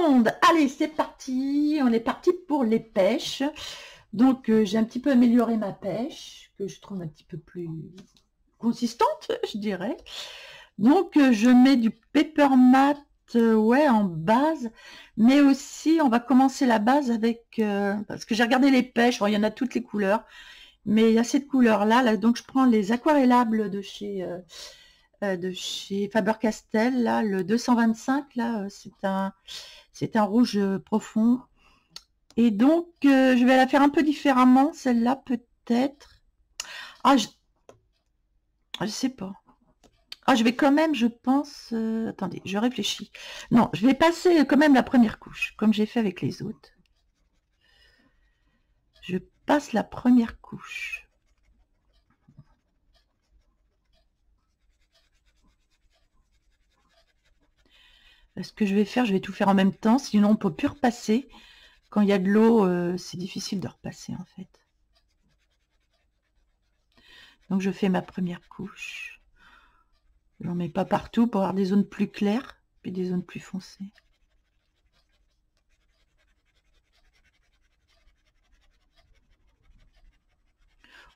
monde, allez c'est parti, on est parti pour les pêches. Donc j'ai un petit peu amélioré ma pêche, que je trouve un petit peu plus consistante, je dirais. Donc je mets du pepper mat, ouais, en base, mais aussi on va commencer la base avec, parce que j'ai regardé les pêches, bon, il y en a toutes les couleurs, mais il y a cette couleur là, donc je prends les aquarellables de chez Faber-Castell, là, le 225, là, c'est un rouge profond. Et donc, je vais la faire un peu différemment, celle-là, peut-être. Ah, je sais pas. Ah, je vais quand même, je pense... attendez, je réfléchis. Non, je vais passer quand même la première couche, comme j'ai fait avec les autres. Je passe la première couche. Ce que je vais faire, je vais tout faire en même temps, sinon on peut plus repasser. Quand il y a de l'eau, c'est difficile de repasser en fait. Donc je fais ma première couche. J'en mets pas partout pour avoir des zones plus claires, puis des zones plus foncées.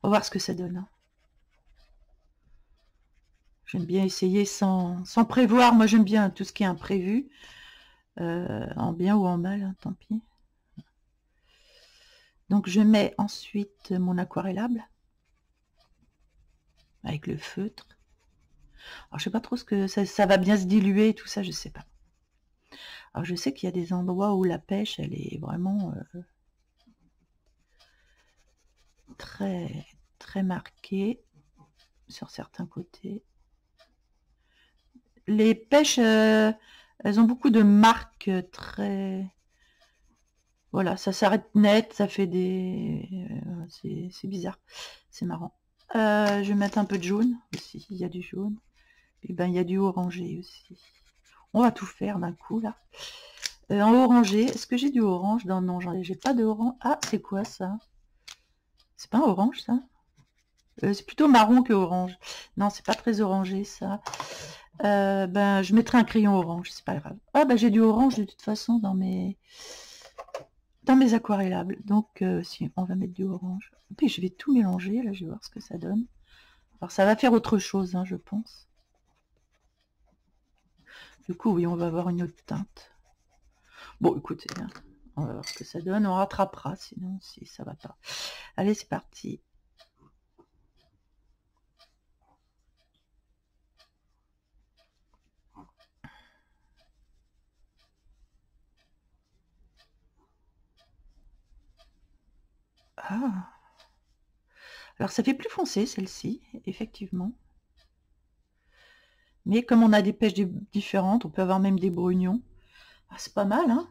On va voir ce que ça donne. Hein. J'aime bien essayer sans prévoir. Moi j'aime bien tout ce qui est imprévu. En bien ou en mal, hein, tant pis. Donc je mets ensuite mon aquarellable avec le feutre. Alors je sais pas trop ce que ça va bien se diluer et tout ça, je sais pas. Alors je sais qu'il y a des endroits où la pêche elle est vraiment très très marquée sur certains côtés. Les pêches elles ont beaucoup de marques très... Voilà, ça s'arrête net, ça fait des... c'est bizarre, c'est marrant. Je vais mettre un peu de jaune aussi, il y a du jaune. Et ben il y a du orangé aussi. On va tout faire d'un coup là. En orangé, est-ce que j'ai du orange? Non, j'ai pas de orange. Ah, c'est quoi ça? C'est pas un orange ça? C'est plutôt marron que orange. Non, c'est pas très orangé ça. Ben je mettrai un crayon orange, c'est pas grave. Ah ben j'ai du orange de toute façon dans mes aquarellables. Donc si on va mettre du orange. Et puis je vais tout mélanger, là je vais voir ce que ça donne. Alors ça va faire autre chose, hein, je pense. Du coup, oui, on va avoir une autre teinte. Bon, écoutez, hein, on va voir ce que ça donne. On rattrapera, sinon, si ça va pas. Allez, c'est parti. Ah. Alors, ça fait plus foncé, celle-ci, effectivement. Mais comme on a des pêches différentes, on peut avoir même des brugnons. Ah, c'est pas mal, hein.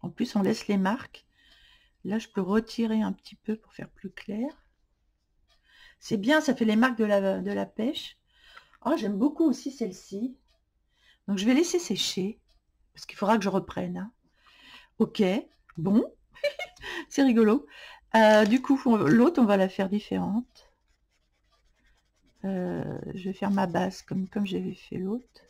En plus, on laisse les marques. Là, je peux retirer un petit peu pour faire plus clair. C'est bien, ça fait les marques de la pêche. Oh, j'aime beaucoup aussi celle-ci. Donc, je vais laisser sécher. Parce qu'il faudra que je reprenne. Hein. Ok, bon. C'est rigolo. Du coup, l'autre, on va la faire différente. Je vais faire ma base comme j'avais fait l'autre.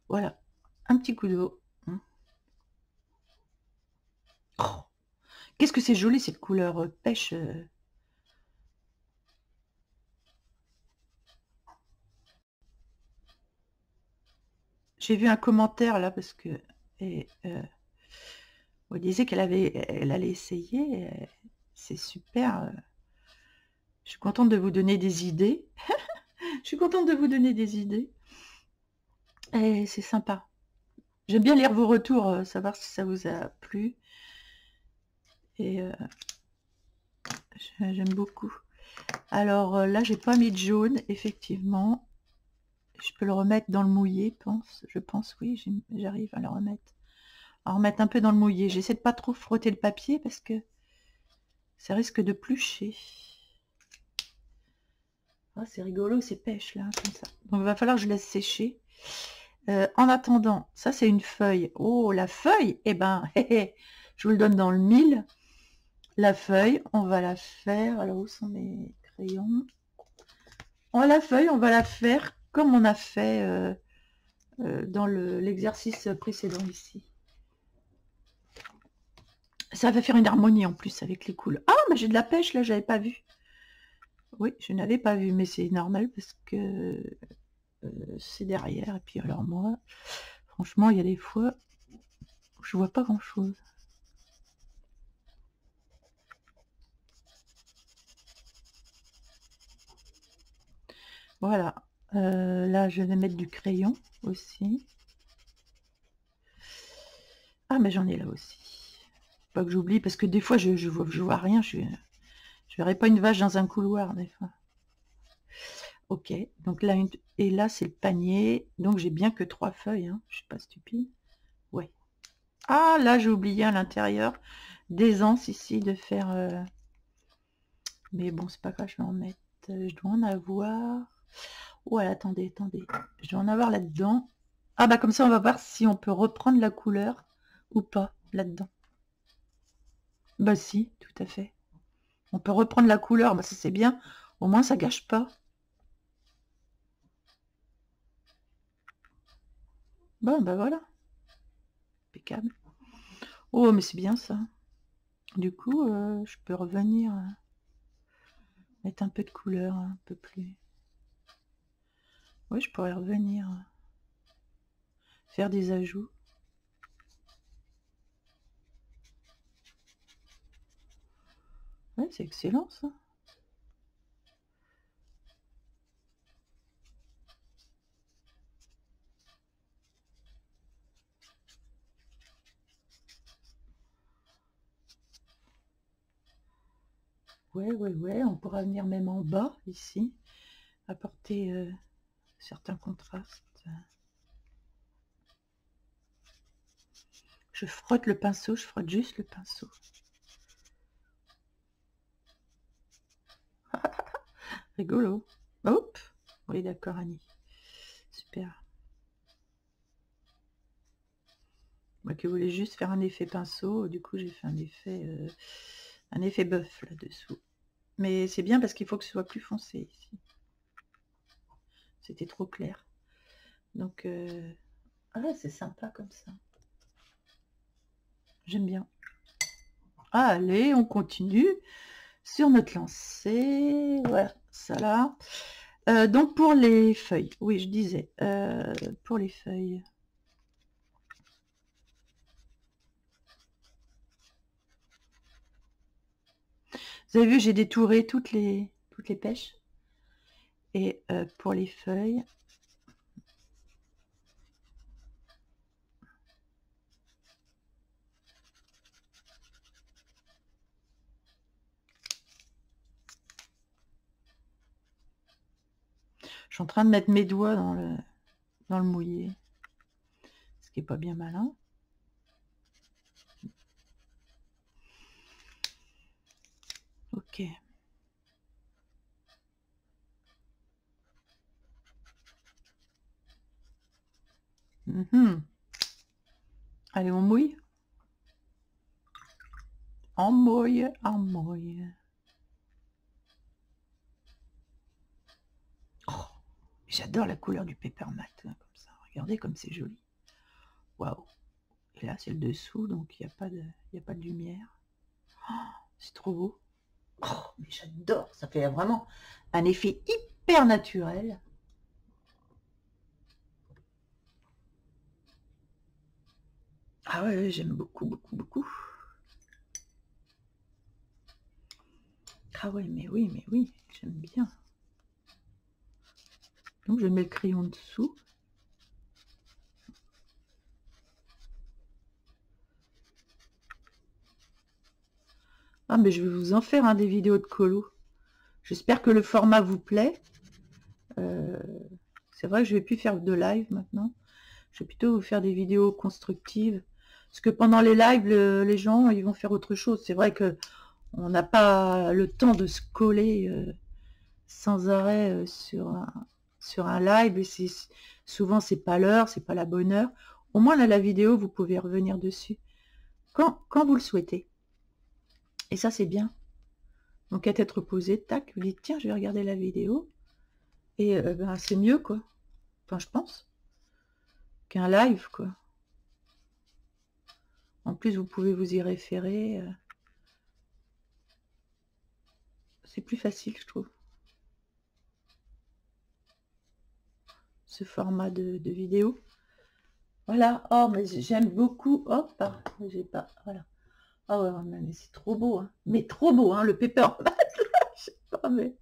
Voilà, un petit coup d'eau. Oh, qu'est-ce que c'est joli cette couleur pêche. J'ai vu un commentaire là parce que on disait elle allait essayer. C'est super. Je suis contente de vous donner des idées. Je suis contente de vous donner des idées. Et c'est sympa. J'aime bien lire vos retours, savoir si ça vous a plu. Et j'aime beaucoup. Alors là, j'ai pas mis de jaune, effectivement. Je peux le remettre dans le mouillé, je pense, oui, j'arrive à le remettre en remettre un peu dans le mouillé. J'essaie de pas trop frotter le papier parce que ça risque de plucher. Ah, c'est rigolo, ces pêches là, comme ça. Donc il va falloir que je laisse sécher. En attendant, ça c'est une feuille. Oh, la feuille, eh ben, je vous le donne dans le mille. La feuille, on va la faire. Alors, où sont mes crayons? La feuille, on va la faire comme on a fait dans l'exercice précédent ici. Ça va faire une harmonie en plus avec les couleurs. Ah, mais j'ai de la pêche là, j'avais pas vu. Oui, je n'avais pas vu, mais c'est normal parce que c'est derrière. Et puis alors moi, franchement, il y a des fois où je vois pas grand chose. Voilà. Là, je vais mettre du crayon aussi. Ah, mais j'en ai là aussi. Pas que j'oublie, parce que des fois, je vois rien. Je verrai pas une vache dans un couloir, des fois. Ok, donc là, et là, c'est le panier. Donc, j'ai bien que 3 feuilles. Hein. Je suis pas stupide. Ouais. Ah, là, j'ai oublié à l'intérieur d'aisance ici de faire... Mais bon, c'est pas grave, je vais en mettre... Je dois en avoir... Ouais, attendez. Je dois en avoir là-dedans. Ah, bah comme ça, on va voir si on peut reprendre la couleur ou pas là-dedans. Bah si, tout à fait. On peut reprendre la couleur, bah ça c'est bien. Au moins, ça gâche pas. Bon, bah voilà. Impeccable. Oh, mais c'est bien ça. Du coup, je peux revenir mettre un peu de couleur, un peu plus. Oui, je pourrais revenir faire des ajouts. Ouais, c'est excellent ça. Ouais, on pourra venir même en bas, ici, apporter certains contrastes. Je frotte le pinceau, je frotte juste le pinceau. Rigolo. Hop. Oui, d'accord, Annie. Super. Moi qui voulais juste faire un effet pinceau, du coup j'ai fait un effet bœuf là-dessous. Mais c'est bien parce qu'il faut que ce soit plus foncé ici. C'était trop clair. Donc, ah, c'est sympa comme ça. J'aime bien. Allez, on continue sur notre lancée. Voilà, ça là. Donc pour les feuilles, oui, je disais, pour les feuilles. Vous avez vu, j'ai détouré toutes les pêches. Et pour les feuilles, je suis en train de mettre mes doigts dans le mouillé, ce qui est pas bien malin. Ok. Allez, on mouille. On mouille, on mouille. Oh, j'adore la couleur du peppermint, hein, comme ça. Regardez comme c'est joli. Waouh. Et là, c'est le dessous, donc il n'y a pas de lumière. Oh, c'est trop beau. Oh, mais j'adore. Ça fait vraiment un effet hyper naturel. Ah ouais, j'aime beaucoup, beaucoup, beaucoup. Ah ouais, mais oui, j'aime bien. Donc je mets le crayon dessous. Ah, mais je vais vous en faire des vidéos de colo. J'espère que le format vous plaît. C'est vrai que je vais plus faire de live maintenant. Je vais plutôt vous faire des vidéos constructives Parce que pendant les lives, les gens, ils vont faire autre chose. C'est vrai que on n'a pas le temps de se coller sans arrêt sur un live. Et souvent, c'est pas l'heure, c'est pas la bonne heure. Au moins, là, la vidéo, vous pouvez revenir dessus quand vous le souhaitez. Et ça, c'est bien. Donc, à tête reposée, tac, vous dites, tiens, je vais regarder la vidéo. Et ben, c'est mieux, quoi. Enfin, je pense. Qu'un live, quoi. En plus, vous pouvez vous y référer. C'est plus facile, je trouve. Ce format de vidéo. Voilà. Oh, mais j'aime beaucoup. Hop, j'ai pas. Voilà. Ah ouais, mais c'est trop beau. Hein. Mais trop beau, hein, le pepper. Je sais pas, mais.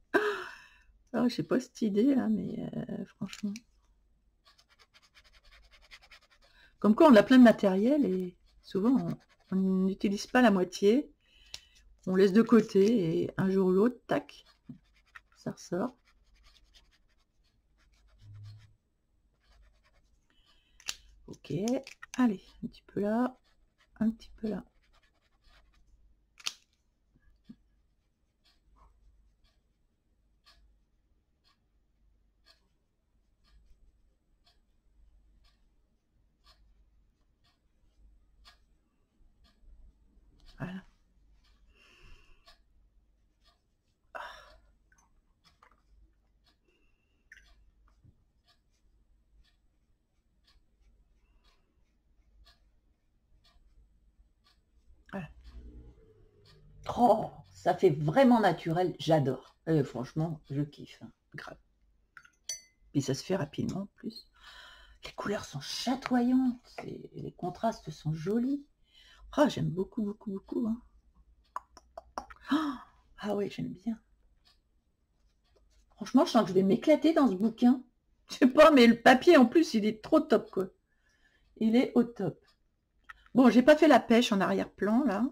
Ah, je sais pas cette idée, là, mais franchement. Comme quoi, on a plein de matériel et souvent, on n'utilise pas la moitié. On laisse de côté et un jour ou l'autre, tac, ça ressort. Ok, allez, un petit peu là, un petit peu là. Voilà. Voilà. Oh, ça fait vraiment naturel, j'adore. Franchement, je kiffe, hein, grave. Et ça se fait rapidement en plus. Les couleurs sont chatoyantes, les contrastes sont jolis. Oh, j'aime beaucoup, beaucoup, beaucoup. Hein. Oh, ah ouais, j'aime bien. Franchement, je sens que je vais m'éclater dans ce bouquin. Je sais pas, mais le papier en plus, il est trop top, quoi. Il est au top. Bon, j'ai pas fait la pêche en arrière-plan, là.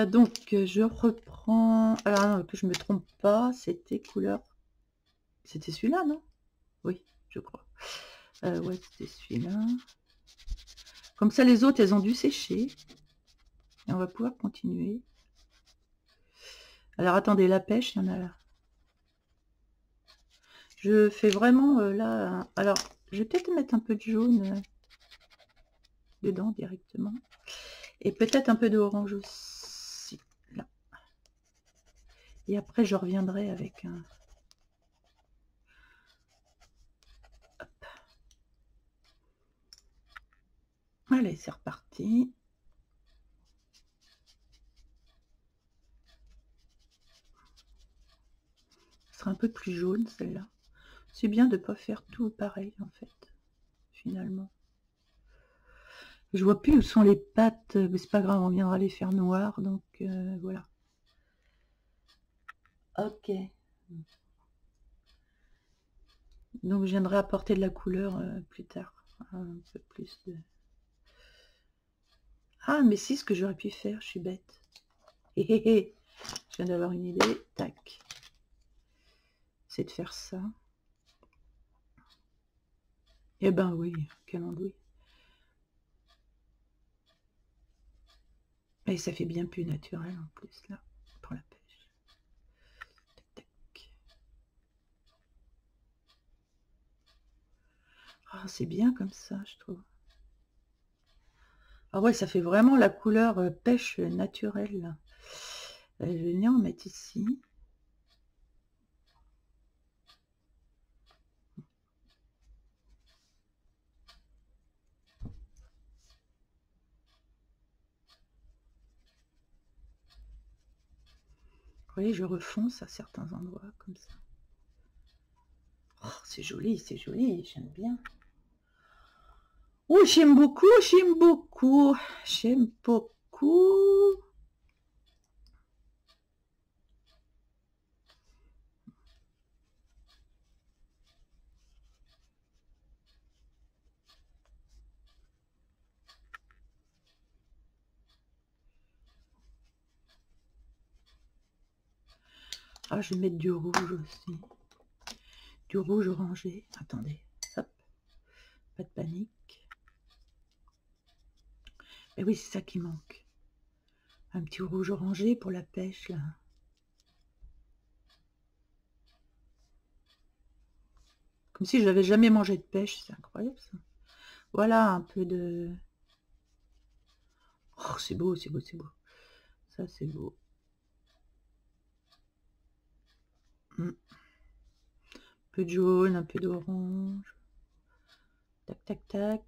Donc, je reprends... Alors, non, que je me trompe pas, c'était couleur... C'était celui-là, non? Oui, je crois. Ouais, c'était celui-là. Comme ça, les autres, elles ont dû sécher. Et on va pouvoir continuer. Alors, attendez, la pêche, il y en a là. Je fais vraiment, là... Alors, je vais peut-être mettre un peu de jaune dedans, directement. Et peut-être un peu d'orange aussi, là. Et après, je reviendrai avec un... Hop. Allez, c'est reparti. Ce sera un peu plus jaune, celle-là. C'est bien de ne pas faire tout pareil, en fait, finalement. Je vois plus où sont les pattes, mais c'est pas grave, on viendra les faire noires, donc voilà. Ok. Donc je viendrai apporter de la couleur plus tard. Un peu plus de... Ah, mais si, ce que j'aurais pu faire, je suis bête. Hé hé hé. Je viens d'avoir une idée. Tac. C'est de faire ça. Eh ben oui, quel andouille. Et ça fait bien plus naturel en plus, là, pour la pêche. Tac, tac. Ah, c'est bien comme ça, je trouve. Ah ouais, ça fait vraiment la couleur pêche naturelle. Je vais venir en mettre ici. Vous voyez, je refonce à certains endroits, comme ça. Oh, c'est joli, j'aime bien. Oh, j'aime beaucoup, j'aime beaucoup, j'aime beaucoup. Ah, je vais mettre du rouge aussi. Du rouge orangé. Attendez, hop, pas de panique. Et oui, c'est ça qui manque. Un petit rouge orangé pour la pêche, là. Comme si je n'avais jamais mangé de pêche, c'est incroyable ça. Voilà, un peu de... Oh, c'est beau, c'est beau, c'est beau. Ça, c'est beau. Un peu de jaune, un peu d'orange. Tac, tac, tac.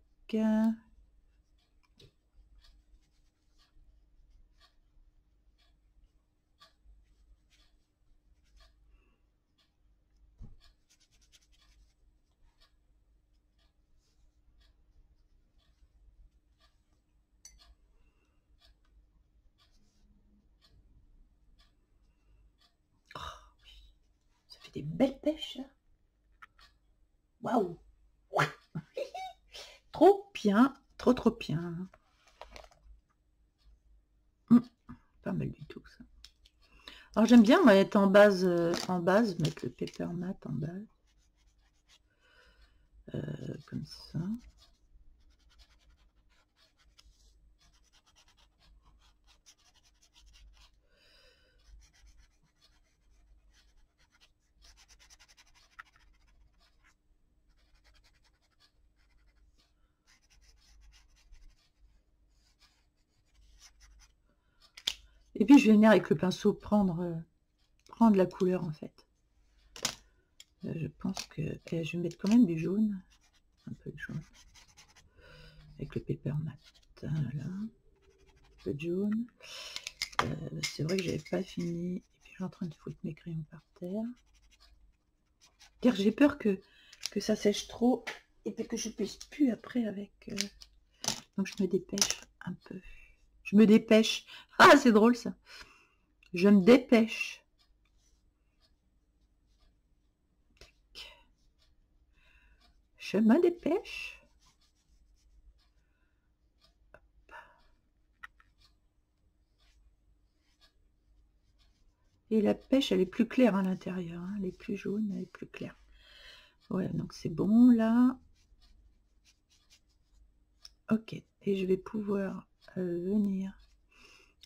Ça fait des belles pêches. Waouh. Trop bien, trop trop bien. Pas mal du tout ça. Alors j'aime bien moi, être en base, mettre le paper mat en base. Comme ça. Et puis je vais venir avec le pinceau prendre la couleur en fait. Je pense que je vais mettre quand même du jaune, un peu de jaune, avec le paper mat. Voilà, un peu de jaune. C'est vrai que j'avais pas fini. Et puis je suis en train de foutre mes crayons par terre. Car j'ai peur que ça sèche trop et que je puisse plus après avec. Donc je me dépêche un peu. Je me dépêche. Ah, c'est drôle ça. Je me dépêche. Je me dépêche. Et la pêche, elle est plus claire à l'intérieur. Hein. Elle est plus jaune, elle est plus claire. Voilà, donc c'est bon là. Ok, et je vais pouvoir venir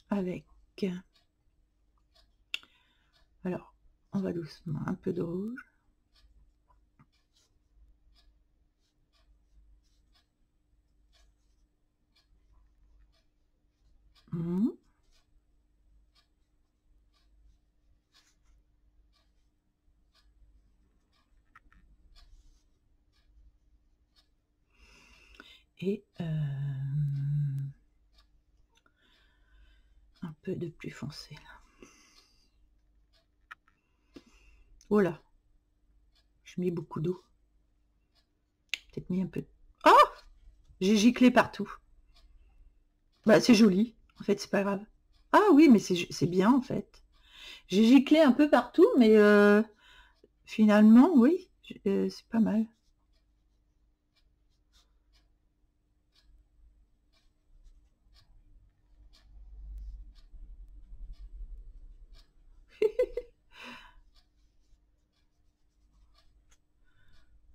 avec... Alors, on va doucement, un peu de rouge. Et un peu de plus foncé là. Oh là, je mets beaucoup d'eau. Peut-être mis un peu. Oh, j'ai giclé partout. Bah c'est joli, en fait c'est pas grave. Ah oui, mais c'est bien en fait. J'ai giclé un peu partout, mais finalement oui, c'est pas mal.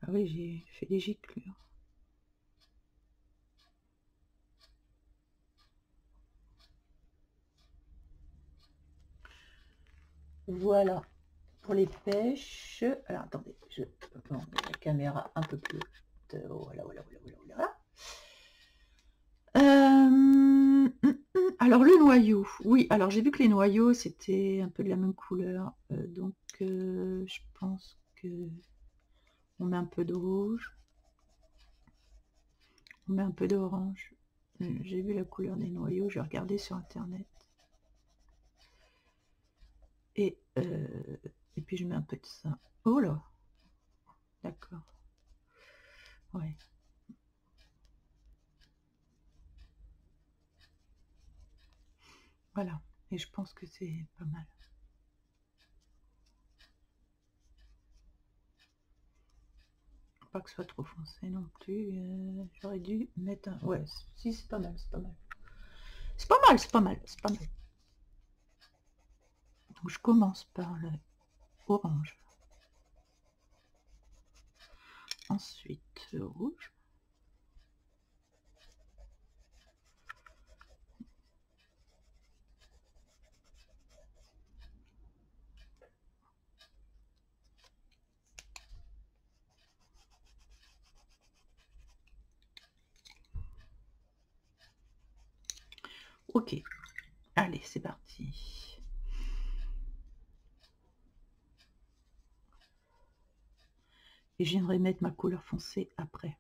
Ah oui, j'ai fait des giclures. Voilà pour les pêches. Alors attendez, je prends la caméra un peu plus haute. Voilà, voilà, voilà, voilà, voilà. Alors le noyau, oui, alors j'ai vu que les noyaux c'était un peu de la même couleur, donc je pense que on met un peu de rouge, on met un peu d'orange. J'ai vu la couleur des noyaux, j'ai regardé sur internet. Et puis je mets un peu de ça. Oh là, d'accord. Ouais. Voilà, et je pense que c'est pas mal. Pas que ce soit trop foncé non plus. J'aurais dû mettre un... Ouais, si, c'est pas mal, c'est pas mal. C'est pas mal, c'est pas mal, c'est pas mal. Donc je commence par le orange. Ensuite le rouge. Ok, allez, c'est parti. Et je viendrai mettre ma couleur foncée après.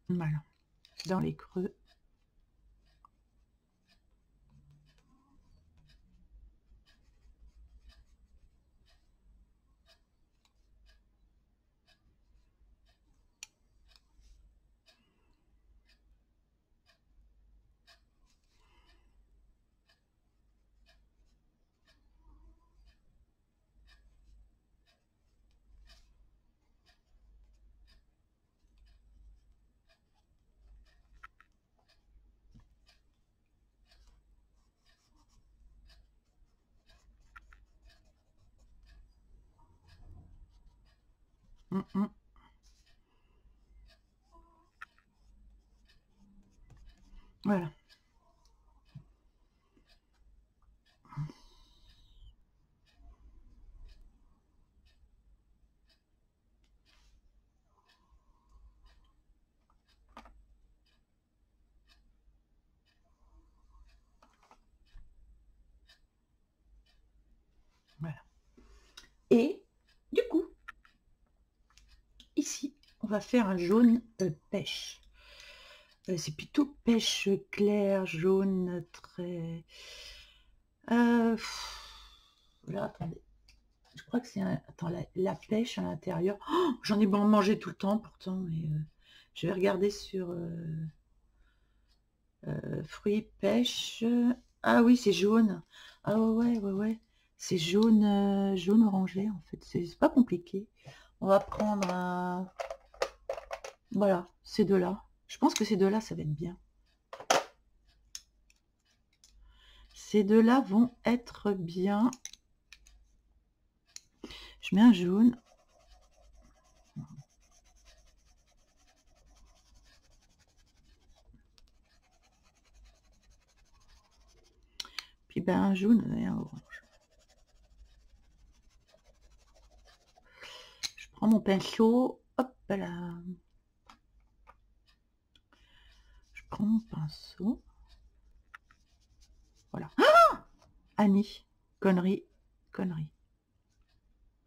Voilà, dans les creux. Voilà. Voilà. Et du coup, ici, on va faire un jaune pêche. C'est plutôt pêche clair, jaune, très... Là, attendez. Je crois que c'est un... Attends, la pêche à l'intérieur. Oh, j'en ai bon mangé tout le temps pourtant, mais je vais regarder sur fruits, pêche. Ah oui, c'est jaune. Ah ouais. C'est jaune, jaune orangé en fait. C'est pas compliqué. On va prendre un... Voilà, ces deux-là. Je pense que ces deux-là, ça va être bien. Ces deux-là vont être bien. Je mets un jaune. Puis ben un jaune et un orange. Je prends mon pinceau. Hop là. Je prends mon pinceau. Voilà. Ah, Annie. Connerie. Connerie.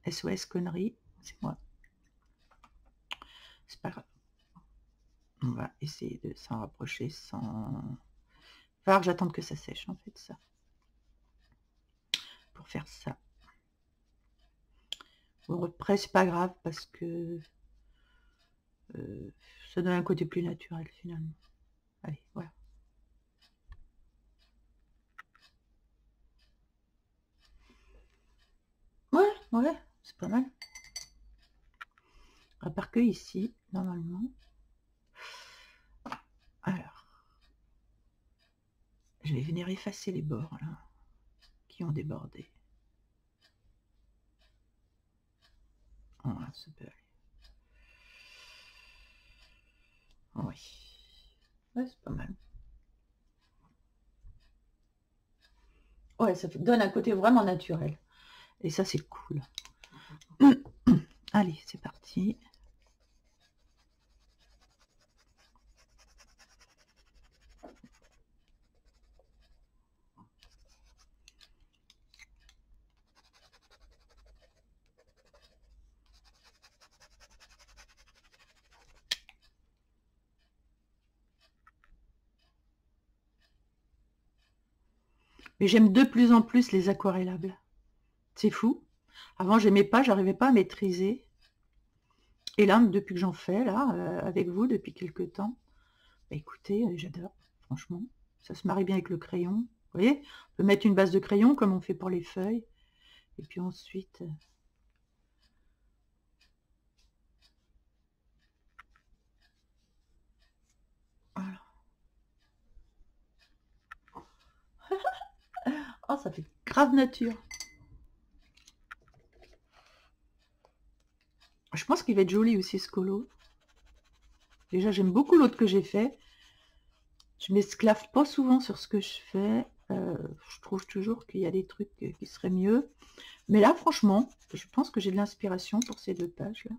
SOS connerie. C'est moi. C'est pas grave. On va essayer de s'en rapprocher sans... Il va falloir que j'attende que ça sèche en fait ça. Pour faire ça. Bon, après c'est pas grave parce que ça donne un côté plus naturel finalement. Allez, voilà. Ouais, c'est pas mal. À part que ici, normalement. Alors, je vais venir effacer les bords là, qui ont débordé. Voilà, ça peut aller. Oui. Ouais, c'est pas mal. Ouais, ça donne un côté vraiment naturel. Et ça, c'est cool. Allez, c'est parti. Mais j'aime de plus en plus les aquarellables. C'est fou. Avant, j'aimais pas, j'arrivais pas à maîtriser. Et là, depuis que j'en fais, là, avec vous, depuis quelques temps, bah, écoutez, j'adore, franchement. Ça se marie bien avec le crayon. Vous voyez, on peut mettre une base de crayon comme on fait pour les feuilles. Et puis ensuite... Voilà. Oh, ça fait grave nature. Je pense qu'il va être joli aussi ce colo. Déjà, j'aime beaucoup l'autre que j'ai fait. Je m'esclave pas souvent sur ce que je fais. Je trouve toujours qu'il y a des trucs qui seraient mieux. Mais là, franchement, je pense que j'ai de l'inspiration pour ces deux pages-là.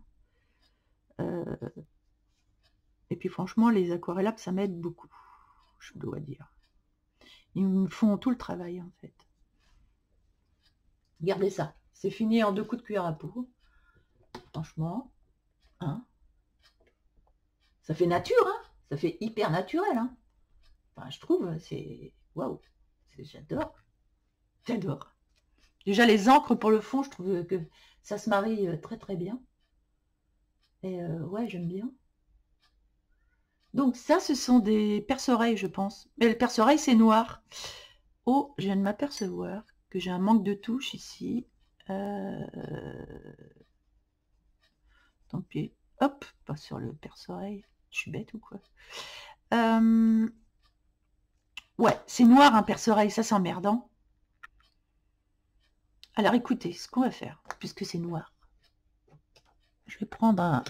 Et puis franchement, les aquarellables, ça m'aide beaucoup. je dois dire. Ils me font tout le travail, en fait. Regardez ça. C'est fini en 2 coups de cuillère à peau. Franchement. Hein, ça fait nature, hein. Ça fait hyper naturel, hein. Enfin, je trouve, c'est... Waouh. J'adore. J'adore. Déjà, les encres pour le fond, je trouve que ça se marie très très bien. Et ouais, j'aime bien. Donc ça, ce sont des perce-oreilles, je pense. Mais le perce-oreille, c'est noir. Oh, je viens de m'apercevoir que j'ai un manque de touche ici. Tant pis. Hop, pas sur le perce-oreille. Je suis bête ou quoi? Ouais, c'est noir un perce-oreille, ça c'est emmerdant. Alors écoutez, ce qu'on va faire, puisque c'est noir, je vais prendre un...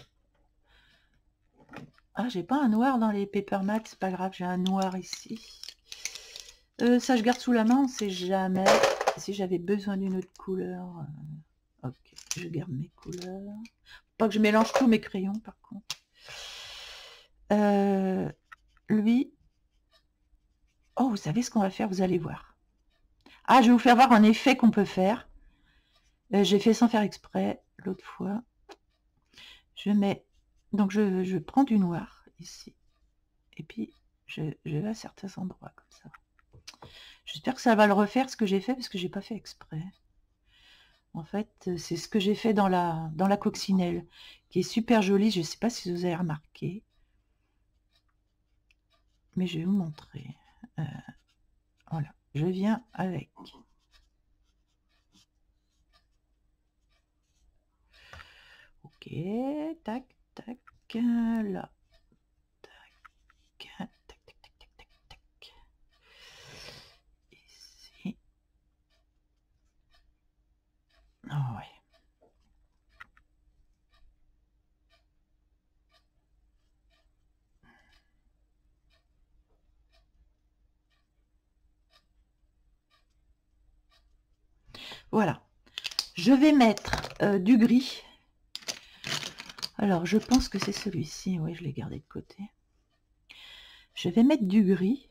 Ah, j'ai pas un noir dans les paper mats, c'est pas grave, j'ai un noir ici. Ça, je garde sous la main, on sait jamais. Si j'avais besoin d'une autre couleur... Ok, je garde mes couleurs. Pas que je mélange tous mes crayons, par contre. Lui... Oh, vous savez ce qu'on va faire, vous allez voir. Ah, je vais vous faire voir un effet qu'on peut faire. J'ai fait sans faire exprès l'autre fois. Je mets... Donc, je prends du noir, ici. Et puis, je vais à certains endroits, comme ça. J'espère que ça va le refaire, ce que j'ai fait, parce que j'ai pas fait exprès. En fait, c'est ce que j'ai fait dans la coccinelle, qui est super jolie. Je ne sais pas si vous avez remarqué. Mais je vais vous montrer. Voilà, je viens avec. Ok, tac, tac, là. Tac, tac, tac, tac, tac, tac, tac. Ici. Oh, ouais. Voilà. Je vais mettre du gris. Alors, je pense que c'est celui-ci. Oui, je l'ai gardé de côté. Je vais mettre du gris,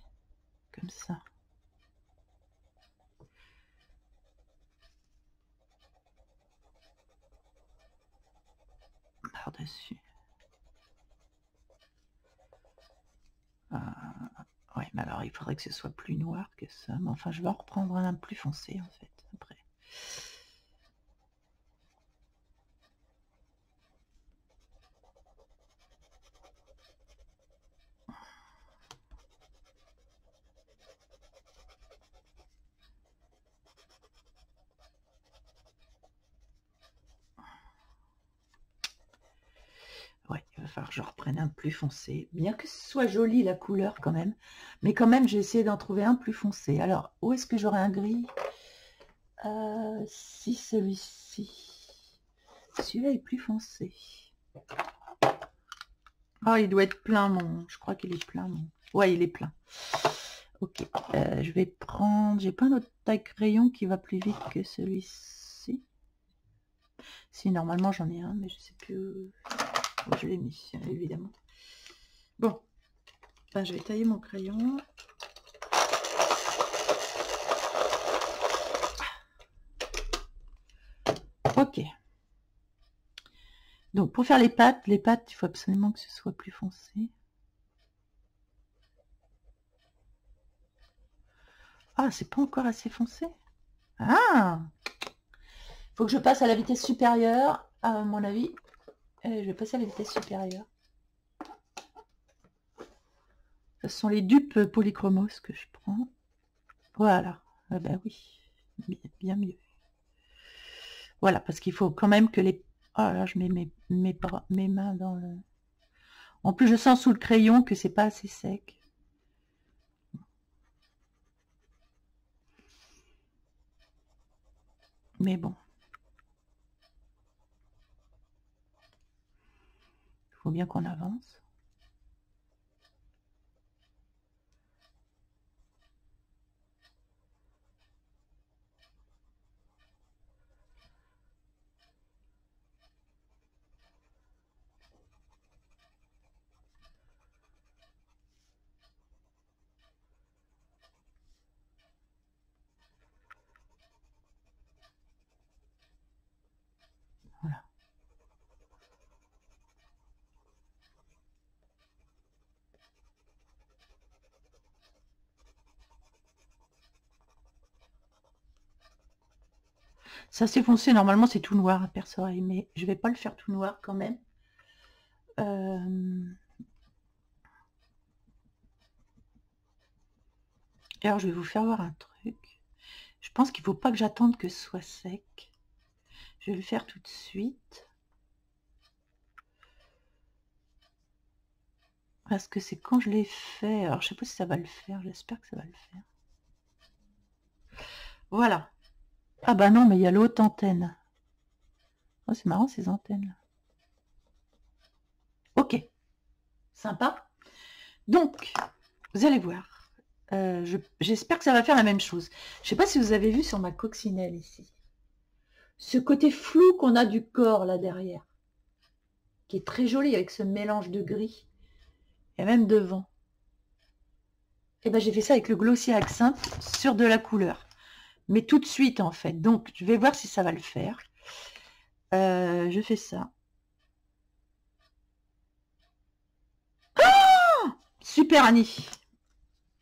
comme ça. Par-dessus. Ouais, mais alors il faudrait que ce soit plus noir que ça. Mais enfin, je vais en reprendre un plus foncé, en fait, après. Ouais, il va falloir que je reprenne un plus foncé. Bien que ce soit joli la couleur quand même. Mais quand même, j'ai essayé d'en trouver un plus foncé. Alors, où est-ce que j'aurai un gris? Si celui-ci. Celui-là est plus foncé. Oh, il doit être plein, mon... Je crois qu'il est plein, mon... Ouais, il est plein. Ok, je vais prendre... J'ai pas un autre taille crayon qui va plus vite que celui-ci. Si, normalement, j'en ai un, mais je sais plus où je l'ai mis, évidemment. Bon, ben, je vais tailler mon crayon. Ok. Donc, pour faire les pattes, il faut absolument que ce soit plus foncé. Ah, c'est pas encore assez foncé. Ah! Faut que je passe à la vitesse supérieure, à mon avis. Et je vais passer à la vitesse supérieure. Ce sont les dupes polychromos que je prends. Voilà. Ah ben oui, bien mieux. Voilà, parce qu'il faut quand même que les... Oh là, je mets mes mains dans le... En plus, je sens sous le crayon que c'est pas assez sec. Mais bon. Il faut bien qu'on avance. Ça s'est foncé, normalement c'est tout noir à perce-oreille, mais je vais pas le faire tout noir quand même. Alors je vais vous faire voir un truc. Je pense qu'il faut pas que j'attende que ce soit sec. Je vais le faire tout de suite. Parce que c'est quand je l'ai fait. Alors je sais pas si ça va le faire, j'espère que ça va le faire. Voilà. Ah bah non, mais il y a l'autre antenne. Oh, c'est marrant ces antennes là. Ok. Sympa. Donc, vous allez voir. J'espère que ça va faire la même chose. Je sais pas si vous avez vu sur ma coccinelle ici. Ce côté flou qu'on a du corps là derrière. Qui est très joli avec ce mélange de gris. Et même devant. Et ben j'ai fait ça avec le Glossy Accent sur de la couleur. Mais tout de suite en fait. Donc je vais voir si ça va le faire. Je fais ça. Oh, super Annie.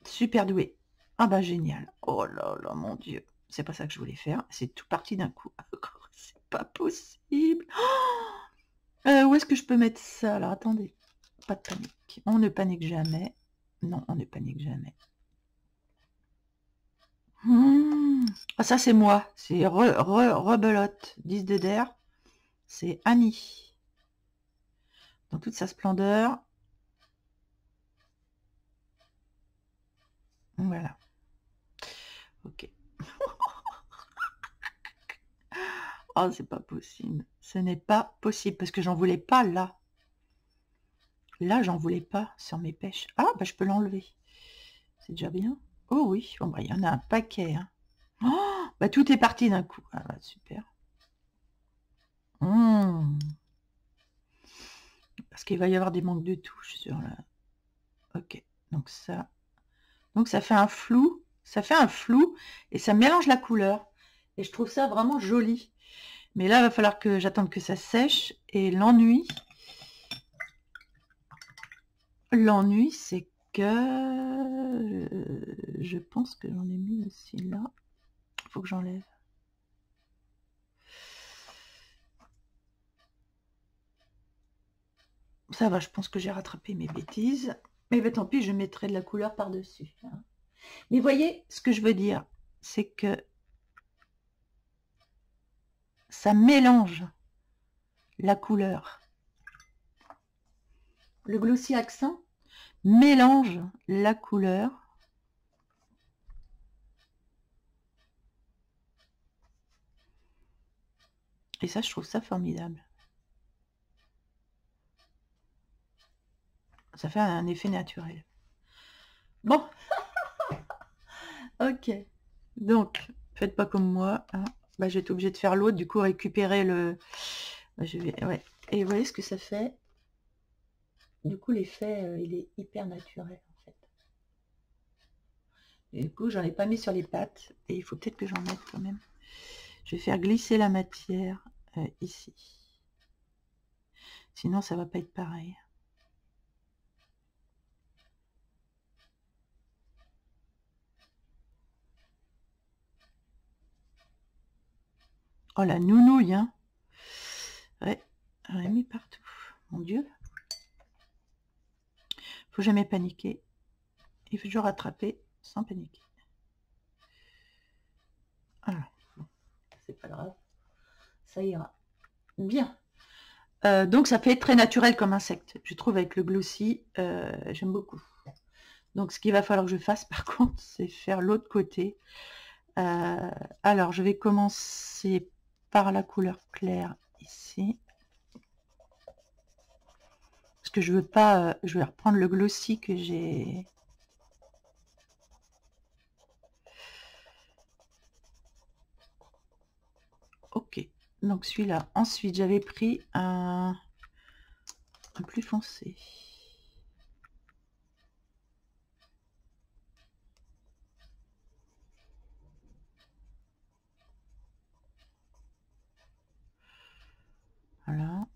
Super doué. Ah bah génial. Oh là là mon Dieu. C'est pas ça que je voulais faire. C'est tout parti d'un coup. C'est pas possible. Où est-ce que je peux mettre ça? Alors attendez. Pas de panique. On ne panique jamais. Non, on ne panique jamais. Ah, ça c'est moi. C'est rebelote. 10 de der. C'est Annie. Dans toute sa splendeur. Voilà. Ok. Oh, c'est pas possible. Ce n'est pas possible parce que j'en voulais pas là. Là, j'en voulais pas sur mes pêches. Ah, bah je peux l'enlever. C'est déjà bien. Oh oui, bon, bah, il y en a un paquet. Hein. Oh, bah tout est parti d'un coup. Ah, bah, super. Parce qu'il va y avoir des manques de touches sur la... Ok, donc ça... Donc ça fait un flou. Ça fait un flou et ça mélange la couleur. Et je trouve ça vraiment joli. Mais là, il va falloir que j'attende que ça sèche. Et l'ennui, c'est que je pense que j'en ai mis aussi là. Il faut que j'enlève. Ça va, je pense que j'ai rattrapé mes bêtises. Mais bah, tant pis, je mettrai de la couleur par-dessus. Hein. Mais voyez, ce que je veux dire, c'est que ça mélange la couleur. Le Glossy Accent mélange la couleur. Et ça, je trouve ça formidable. Ça fait un effet naturel. Bon. Ok. Donc, faites pas comme moi. Hein. Bah, je vais être obligée de faire l'autre. Du coup, récupérer le... Bah, je vais... Ouais. Et vous voyez ce que ça fait? Du coup, l'effet, il est hyper naturel, en fait. Et du coup, j'en ai pas mis sur les pattes. Et il faut peut-être que j'en mette quand même. Je vais faire glisser la matière ici. Sinon, ça va pas être pareil. Oh, la nounouille, hein. Ouais, j'en ai mis partout. Mon Dieu. Faut jamais paniquer. Il faut toujours attraper sans paniquer. Voilà. Bon, c'est pas grave. Ça ira. Bien. Donc, ça fait très naturel comme insecte. Je trouve avec le Glossy, j'aime beaucoup. Donc, ce qu'il va falloir que je fasse, par contre, c'est faire l'autre côté. Alors, je vais commencer par la couleur claire ici. Parce que je veux pas... je vais reprendre le Glossy que j'ai... Ok. Donc, celui-là. Ensuite, j'avais pris un plus foncé. Voilà.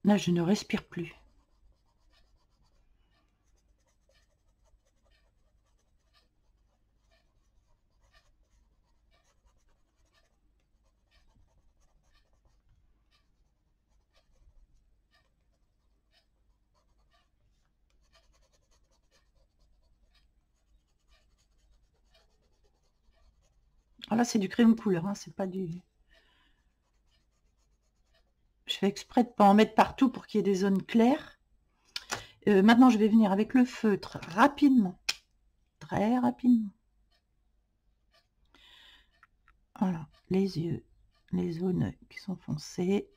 Là, je ne respire plus. Ah, là, c'est du crayon de couleur, hein, c'est pas du... Je fais exprès de ne pas en mettre partout pour qu'il y ait des zones claires. Maintenant, je vais venir avec le feutre rapidement. Très rapidement. Voilà, les yeux, les zones qui sont foncées.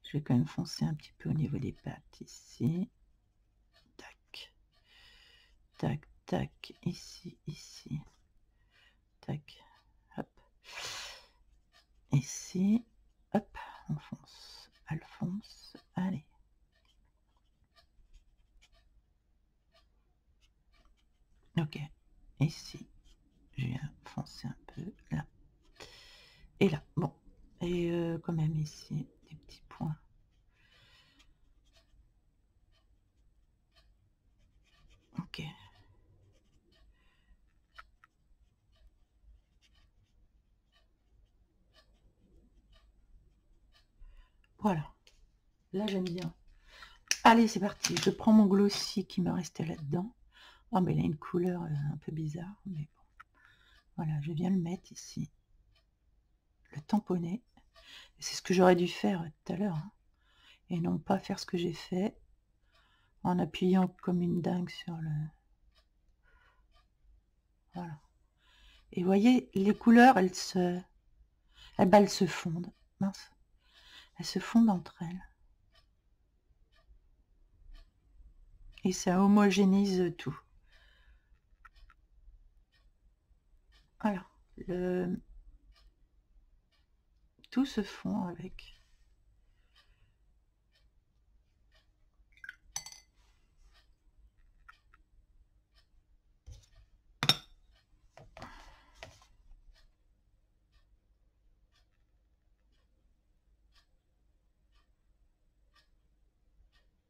Je vais quand même foncer un petit peu au niveau des pattes ici. Tac. Tac, tac, ici, ici. Tac, hop. Ici, hop, on fonce. Alphonse, allez. Ok, ici, je viens foncer un peu, là. Et là, bon. Et quand même ici, des petits points. Ok. Voilà. Là, j'aime bien. Allez, c'est parti. Je prends mon glossy qui me restait là-dedans. Oh, mais il a une couleur un peu bizarre. Mais bon. Voilà, je viens le mettre ici. Le tamponner. C'est ce que j'aurais dû faire tout à l'heure. Hein. Et non pas faire ce que j'ai fait en appuyant comme une dingue sur le... Voilà. Et vous voyez, les couleurs, elles se fondent. Mince. Elles se fondent entre elles. Et ça homogénise tout. Voilà. Tout se fond avec.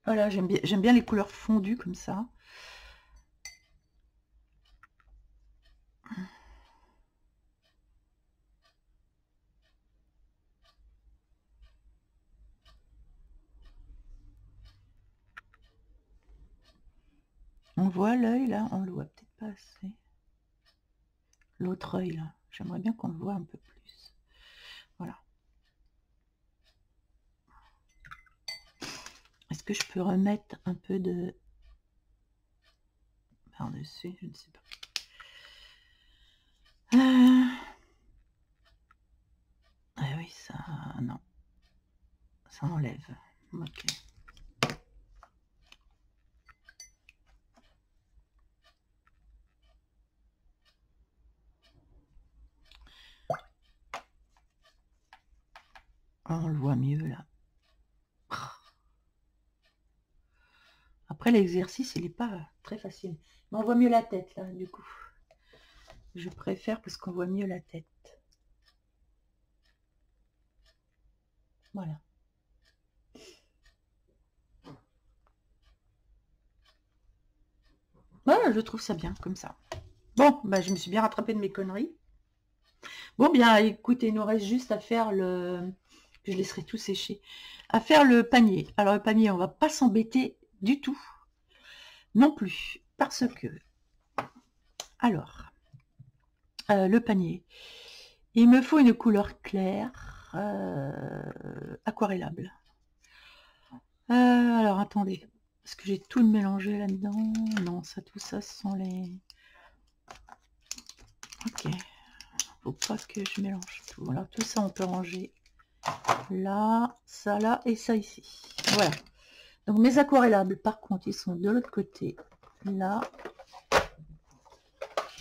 Voilà, j'aime bien les couleurs fondues comme ça. On voit l'œil là, on le voit peut-être pas assez. L'autre œil là, j'aimerais bien qu'on le voit un peu plus. Voilà. Est-ce que je peux remettre un peu de par-dessus? Je ne sais pas. Ah oui, ça... non. Ça enlève. Ok. On le voit mieux là. Après l'exercice, il n'est pas très facile. Mais on voit mieux la tête là, du coup. Je préfère parce qu'on voit mieux la tête. Voilà. Voilà, je trouve ça bien comme ça. Bon, bah, je me suis bien rattrapée de mes conneries. Bon, bien, écoutez, il nous reste juste à faire le... Je laisserai tout sécher. À faire le panier. Alors, le panier, on va pas s'embêter du tout. Non plus. Parce que... Alors, le panier. Il me faut une couleur claire, aquarellable. Alors, attendez. Est-ce que j'ai tout mélangé là-dedans? Non, ça, tout ça, ce sont les... Ok. Faut pas que je mélange tout. Alors, tout ça, on peut ranger là, ça là et ça ici. Voilà. Donc, mes aquarellables, par contre, ils sont de l'autre côté. Là.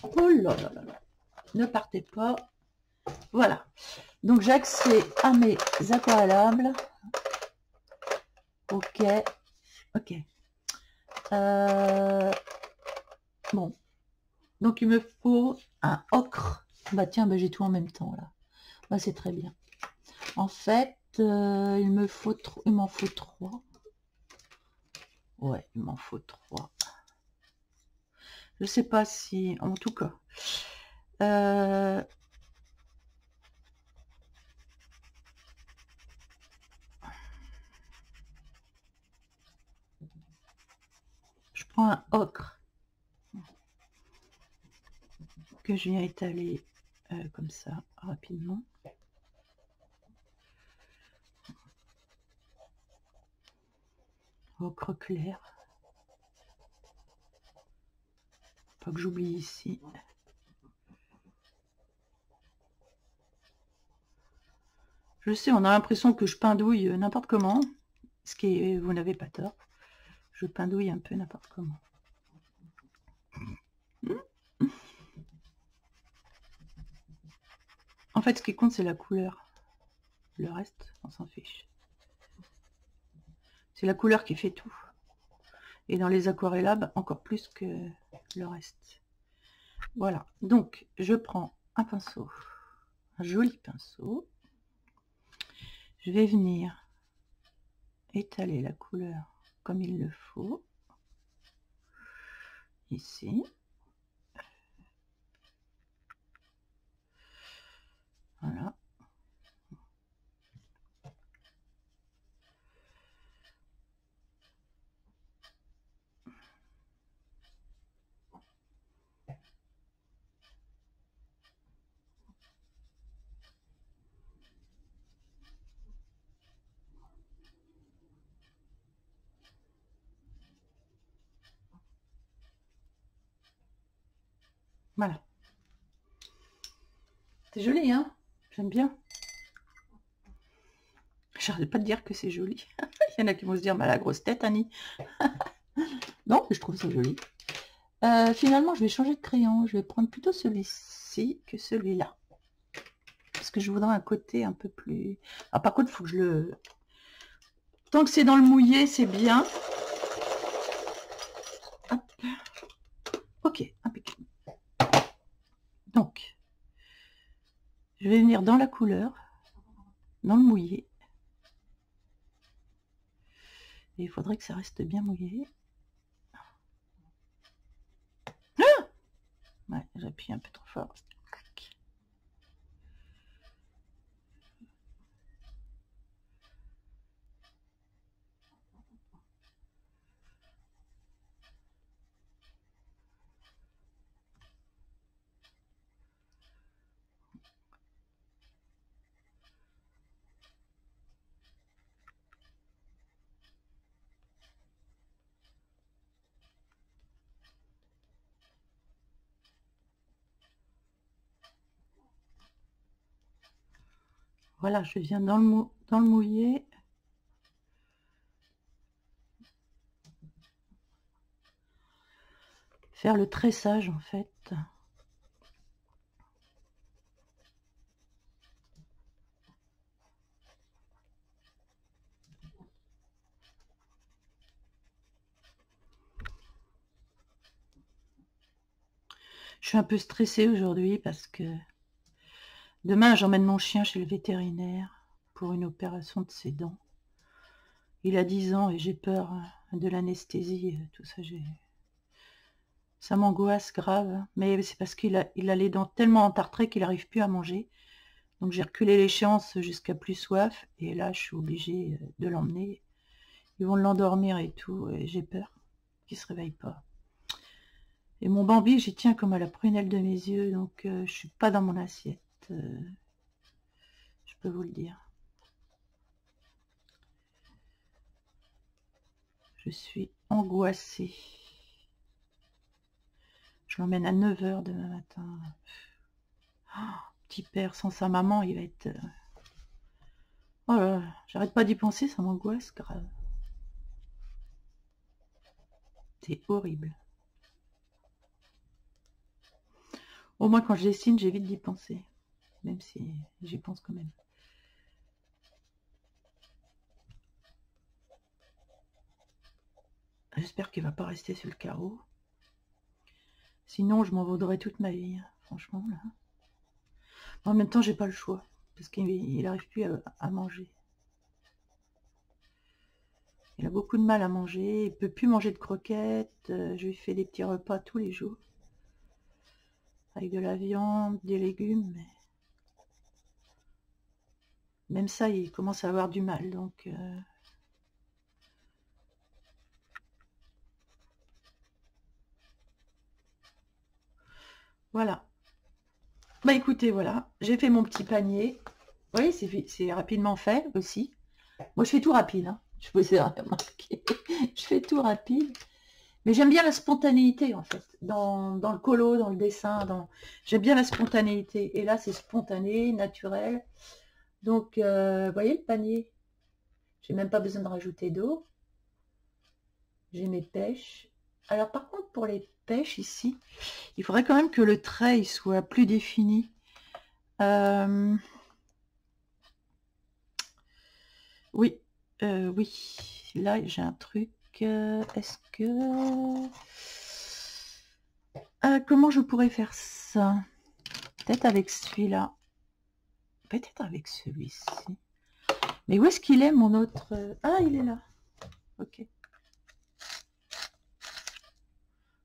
Oh là là là là. Ne partez pas. Voilà. Donc, j'ai accès à mes aquarellables. Ok. Ok. Bon. Donc, il me faut un ocre. Bah, tiens, bah, j'ai tout en même temps, là. Bah, c'est très bien. En fait, il m'en faut 3. Ouais, il m'en faut 3. Je sais pas si, en tout cas, je prends un ocre que je viens étaler comme ça rapidement. Ocre clair. Pas que j'oublie ici. Je sais, on a l'impression que je pindouille n'importe comment, ce qui est, vous n'avez pas tort. Je pindouille un peu n'importe comment. En fait, ce qui compte, c'est la couleur. Le reste, on s'en fiche. C'est la couleur qui fait tout. Et dans les aquarellabs, encore plus que le reste. Voilà. Donc, je prends un pinceau. Un joli pinceau. Je vais venir étaler la couleur comme il le faut. Ici. Voilà. Voilà. C'est joli, hein? J'aime bien. J'arrête pas de dire que c'est joli. Il y en a qui vont se dire, bah, la grosse tête, Annie. Non, mais je trouve ça joli. Finalement, je vais changer de crayon. Je vais prendre plutôt celui-ci que celui-là. Parce que je voudrais un côté un peu plus... Ah, par contre, il faut que je le... Tant que c'est dans le mouillé, c'est bien. Hop. Ok, impeccable. Donc, je vais venir dans la couleur, dans le mouillé. Et il faudrait que ça reste bien mouillé. Ah, ouais, j'appuie un peu trop fort. Voilà, je viens dans le mouillé. Faire le tressage, en fait. Je suis un peu stressée aujourd'hui parce que demain, j'emmène mon chien chez le vétérinaire pour une opération de ses dents. Il a 10 ans et j'ai peur de l'anesthésie, tout ça. Ça m'angoisse grave, mais c'est parce qu'il a les dents tellement entartrées qu'il n'arrive plus à manger. Donc j'ai reculé l'échéance jusqu'à plus soif, et là je suis obligée de l'emmener. Ils vont l'endormir et tout, et j'ai peur qu'il ne se réveille pas. Et mon Bambi, j'y tiens comme à la prunelle de mes yeux, donc je suis pas dans mon assiette. Je peux vous le dire. Je suis angoissée. Je l'emmène à 9 h demain matin. Oh, petit père, sans sa maman, il va être... Oh là là, j'arrête pas d'y penser, ça m'angoisse grave. C'est horrible. Au moins quand je dessine, j'évite d'y penser. Même si j'y pense quand même. J'espère qu'il va pas rester sur le carreau. Sinon, je m'en vaudrais toute ma vie, franchement. Là. En même temps, j'ai pas le choix. Parce qu'il n'arrive plus à manger. Il a beaucoup de mal à manger, il peut plus manger de croquettes. Je lui fais des petits repas tous les jours. Avec de la viande, des légumes. Mais... même ça, il commence à avoir du mal. Donc, voilà. Bah écoutez, voilà. J'ai fait mon petit panier. Oui, c'est rapidement fait aussi. Moi, je fais tout rapide. Hein. Je vous ai remarqué. Je fais tout rapide. Mais j'aime bien la spontanéité, en fait. Dans le colo, dans le dessin. J'aime bien la spontanéité. Et là, c'est spontané, naturel. Donc, vous voyez le panier? J'ai même pas besoin de rajouter d'eau. J'ai mes pêches. Alors, par contre, pour les pêches, ici, il faudrait quand même que le trait il soit plus défini. Oui, oui. Là, j'ai un truc. Est-ce que... comment je pourrais faire ça? Peut-être avec celui-là. Peut-être avec celui-ci. Mais où est-ce qu'il est, mon autre... ah, il est là. Ok.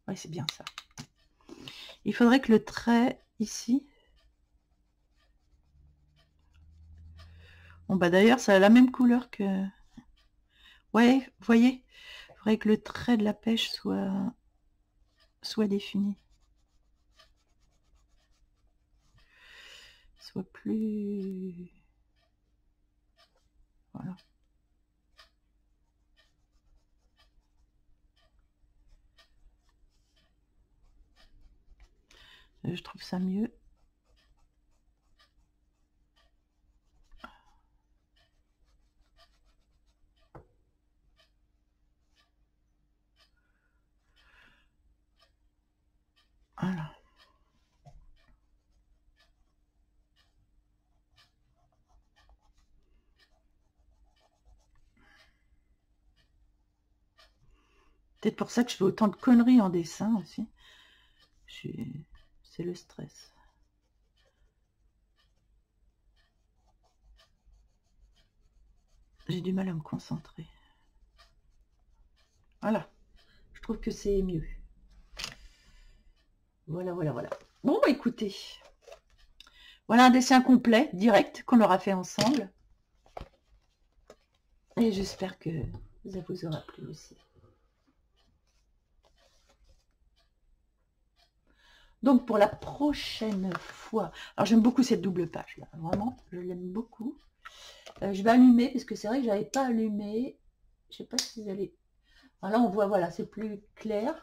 Ouais, c'est bien ça. Il faudrait que le trait, ici... bon, bah d'ailleurs, ça a la même couleur que... ouais, vous voyez? Il faudrait que le trait de la pêche soit défini. Soit plus... voilà. Je trouve ça mieux. Voilà. Peut-être pour ça que je fais autant de conneries en dessin aussi. C'est le stress. J'ai du mal à me concentrer. Voilà. Je trouve que c'est mieux. Voilà, voilà, voilà. Bon, bah écoutez. Voilà un dessin complet, direct, qu'on aura fait ensemble. Et j'espère que ça vous aura plu aussi. Donc pour la prochaine fois, alors j'aime beaucoup cette double page là, vraiment, je l'aime beaucoup. Je vais allumer, parce que c'est vrai que j'avais pas allumé. Je sais pas si vous allez... alors là on voit, voilà, c'est plus clair.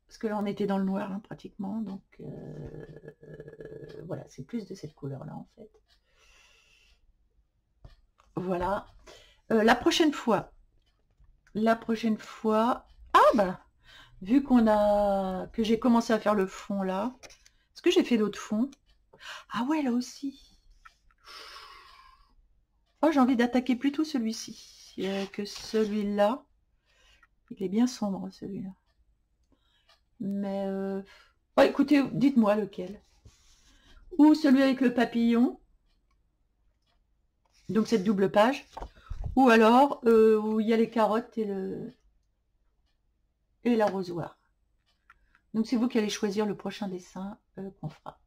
Parce que là on était dans le noir hein, pratiquement, donc voilà, c'est plus de cette couleur là en fait. Voilà. La prochaine fois, ah bah, vu que j'ai commencé à faire le fond là, est-ce que j'ai fait d'autres fonds? Ah ouais, là aussi. Oh, j'ai envie d'attaquer plutôt celui-ci que celui-là. Il est bien sombre celui-là. Mais oh, écoutez, dites-moi lequel. Ou celui avec le papillon. Donc cette double page. Ou alors où il y a les carottes et l'arrosoir. Donc c'est vous qui allez choisir le prochain dessin qu'on fera.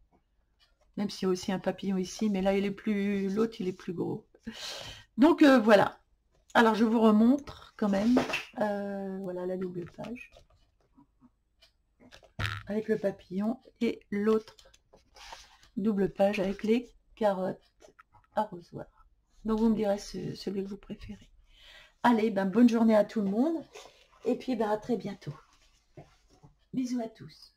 Même s'il y a aussi un papillon ici, mais là il est plus, l'autre il est plus gros. Donc voilà. Alors je vous remontre quand même. Voilà la double page. Avec le papillon et l'autre double page avec les carottes arrosoir. Donc vous me direz celui que vous préférez. Allez, ben, bonne journée à tout le monde. Et puis ben, à très bientôt. Bisous à tous.